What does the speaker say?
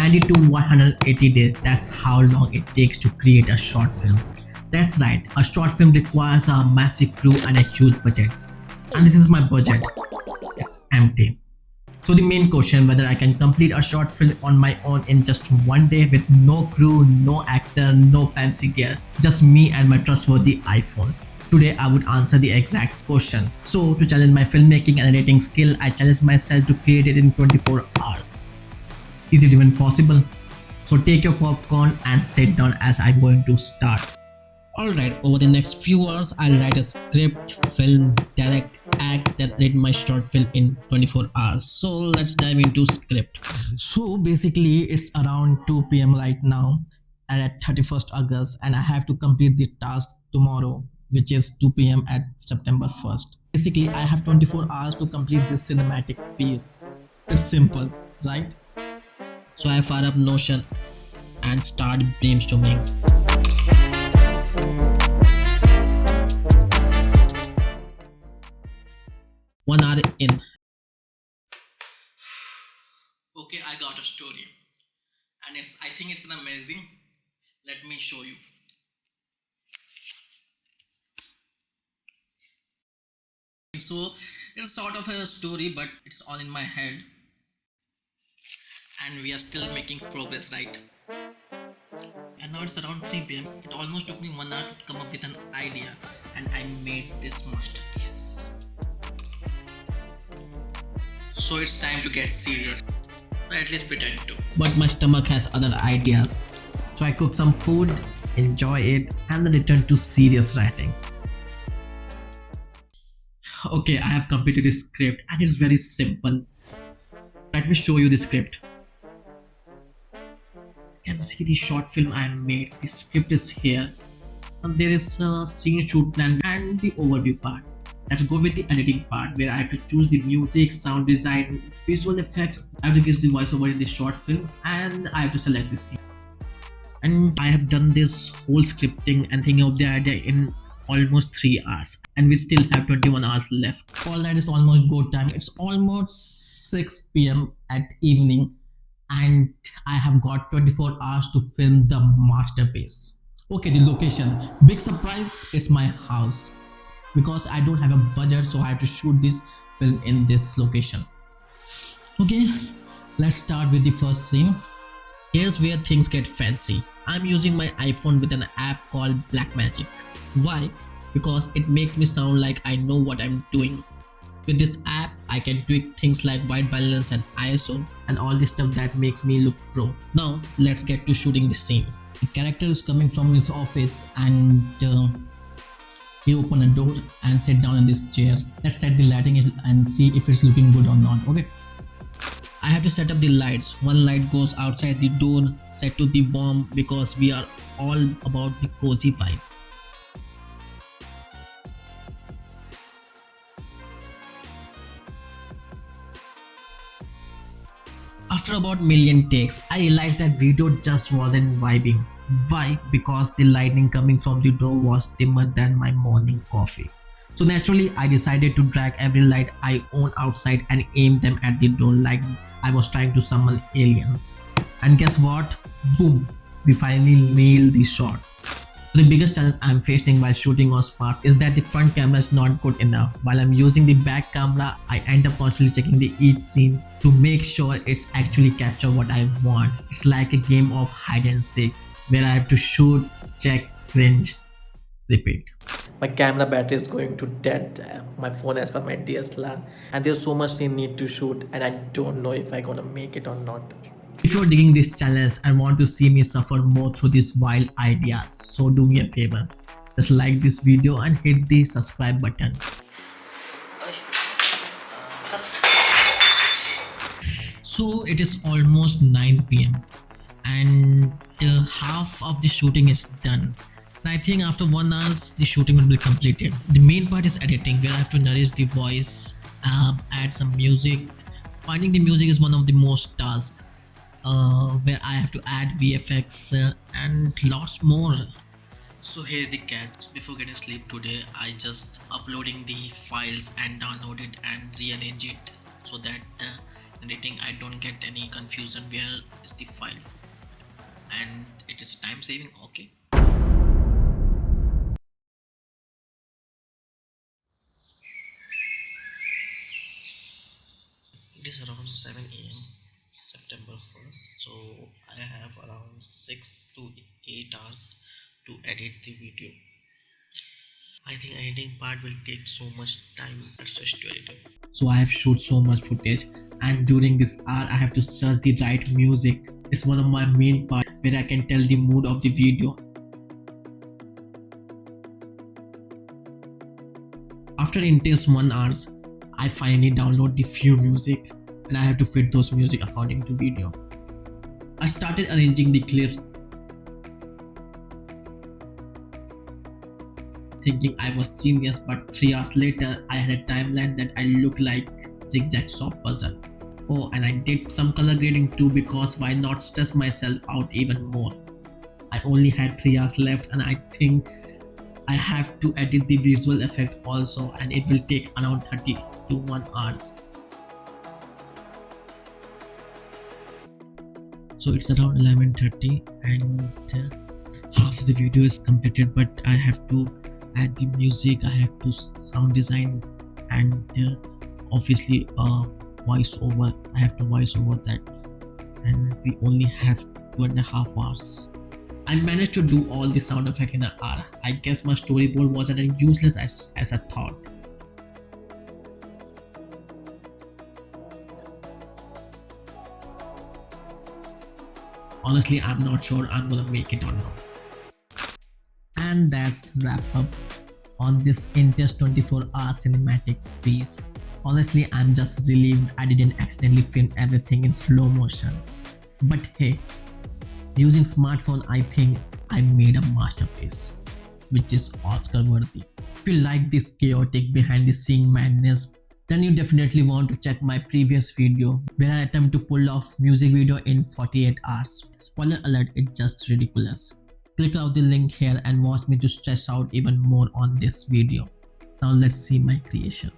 90 to 180 days. That's how long it takes to create a short film. That's right, a short film requires a massive crew and a huge budget. And this is my budget. It's empty. So the main question, whether I can complete a short film on my own in just one day with no crew, no actor, no fancy gear, just me and my trustworthy iPhone. Today I would answer the exact question. So to challenge my filmmaking and editing skill, I challenged myself to create it in 24 hours. Is it even possible? So take your popcorn and sit down as I'm going to start. Alright, over the next few hours, I'll write a script, film, direct, act, and edit my short film in 24 hours. So let's dive into script. So basically it's around 2 p.m. right now and at 31st August, and I have to complete the task tomorrow, which is 2 p.m. at September 1st. Basically I have 24 hours to complete this cinematic piece. It's simple, right? So I fire up Notion and start brainstorming. One hour in. Okay, I got a story, and I think it's an amazing. Let me show you. So it's sort of a story, but it's all in my head, and we are still making progress, right? And now it's around 3 p.m. It almost took me 1 hour to come up with an idea, and I made this masterpiece. So it's time to get serious, or at least pretend to. But my stomach has other ideas. So I cook some food, enjoy it, and then return to serious writing. Okay, I have completed the script and it's very simple. Let me show you the script. You can see the short film I made. The script is here. And there is a scene shoot plan and the overview part. Let's go with the editing part, where I have to choose the music, sound design, visual effects. I have to give the voiceover in the short film, and I have to select the scene. And I have done this whole scripting and thinking of the idea in almost 3 hours, and we still have 21 hours left. All that is almost go time. It's almost 6 p.m. at evening, and I have got 24 hours to film the masterpiece. Okay, the location. Big surprise, it's my house. Because I don't have a budget, so I have to shoot this film in this location. Okay, let's start with the first scene. Here's where things get fancy. I'm using my iPhone with an app called Blackmagic. Why? Because it makes me sound like I know what I'm doing. With this app, I can tweak things like white balance and ISO and all the stuff that makes me look pro. Now, let's get to shooting the scene. The character is coming from his office and he open a door and sit down in this chair. Let's set the lighting and see if it's looking good or not. Okay. I have to set up the lights. One light goes outside the door, set to the warm, because we are all about the cozy vibe. After about million takes, I realized that video just wasn't vibing. Why? Because the lighting coming from the door was dimmer than my morning coffee. So naturally, I decided to drag every light I own outside and aim them at the door like I was trying to summon aliens. And guess what? Boom! We finally nailed the shot. So the biggest challenge I'm facing while shooting on Spark is that the front camera is not good enough. While I'm using the back camera, I end up constantly checking each scene to make sure it's actually capture what I want. It's like a game of hide and seek, where I have to shoot, check, cringe, repeat. My camera battery is going to dead. My phone as well, my DSLR, and there's so much scene need to shoot, and I don't know if I'm gonna make it or not. If you're digging this challenge and want to see me suffer more through these wild ideas, so do me a favor, just like this video and hit the subscribe button. So it is almost 9 p.m. and half of the shooting is done. I think after 1 hour the shooting will be completed. The main part is editing, where I have to nourish the voice, add some music. Finding the music is one of the most tasks, where I have to add VFX and lots more. So here's the catch. Before getting sleep today, I just uploading the files and download it and rearrange it so that editing I don't get any confusion where is the file, and it is time saving. Okay. It is around 7 a.m. September 1st, so I have around 6 to 8 hours to edit the video. I think editing part will take so much time. Let's switch to editing. So I have shot so much footage, and during this hour I have to search the right music. It's one of my main part where I can tell the mood of the video. After intense 1 hours, I finally download the few music, and I have to fit those music according to video. I started arranging the clips, thinking I was genius, but 3 hours later I had a timeline that I looked like zigzag saw puzzle. Oh, and I did some color grading too, because why not stress myself out even more. I only had 3 hours left, and I think I have to edit the visual effect also, and it will take around 30 to 1 hours. So it's around 11:30, and half of the video is completed, but I have to add the music, I have to sound design, and obviously voiceover. I have to voice over that, and we only have 2.5 hours. I managed to do all the sound effect in an hour. I guess my storyboard wasn't as useless as I thought. Honestly, I'm not sure I'm gonna make it or not. And that's wrap up on this intense 24-hour cinematic piece. Honestly, I'm just relieved I didn't accidentally film everything in slow motion. But hey, using smartphone, I think I made a masterpiece, which is Oscar worthy. If you like this chaotic behind the scene madness, then you definitely want to check my previous video where I attempt to pull off music video in 48 hours. Spoiler alert, it's just ridiculous. Click out the link here and watch me to stress out even more on this video. Now let's see my creation.